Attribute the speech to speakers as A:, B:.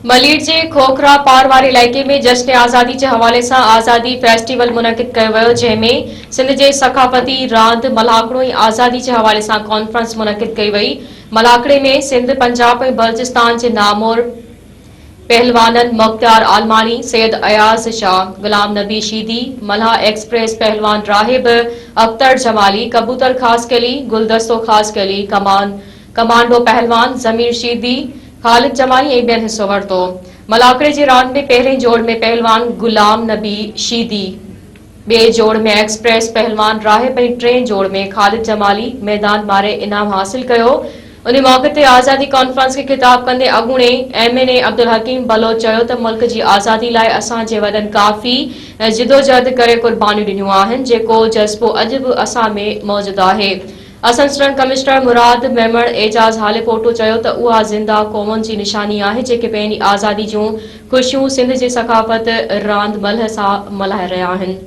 A: मलीर जे खोखरा पार वारे इलाइक़े में जश्न आज़ादी के हवाले से आज़ादी फेस्टिवल मुनक़िद कयो वियो, जंहिंमें सिंध जे सक़ाफ़ती रांदि मल्हाकड़ो ऐं आज़ादी के हवाले से कॉन्फ्रेंस मुनक़िद कई वई। मल्हाकड़े में सिंध, पंजाब ऐं बलूचिस्तान के नामोर पहलवानन मुख्तार आलमानी, सैयद अयाज शाह, गुलाम नबी शीदी, मल्हा एक्सप्रेस पहलवान राहिब अख्तर जमाली, कबूतर खास कली, गुलदस्तो खास कली, कमांडो पहलवान जमीर शीदी, खालिद जमाली ऐं ॿियनि हिस्सो वरितो। मल्हाकड़े जे रांदि में पहिरें जोड़ में पहलवान गुलाम नबी शीदी, ॿिए जोड़ में एक्सप्रेस पहलवान राहिब ऐं टें जोड़ में खालिद जमाली मैदान मारे इनाम हासिल कयो। उन मौक़े ते आज़ादी कॉन्फ्रेंस के खिताब कंदे अॻूणे MNA अब्दुल हकीम बलोच चयो त मुल्क जी आज़ादी लाइ असांजे वॾनि काफ़ी जिदोजहद करे कुर्बानियूं ॾिनियूं आहिनि, जेको जज़्बो अॼु बि असां में मौजूदु आहे। असिस्टेंट कमिश्नर मुराद मेमण एजाज हाले फोटो चयो त उहा ज़िंदा क़ौमुनि जी निशानी आहे, जेके पंहिंजी आज़ादी जूं ख़ुशियूं सिंध जे सक़ाफ़त रांदि मल्ह सां मल्हाए रहिया आहिनि।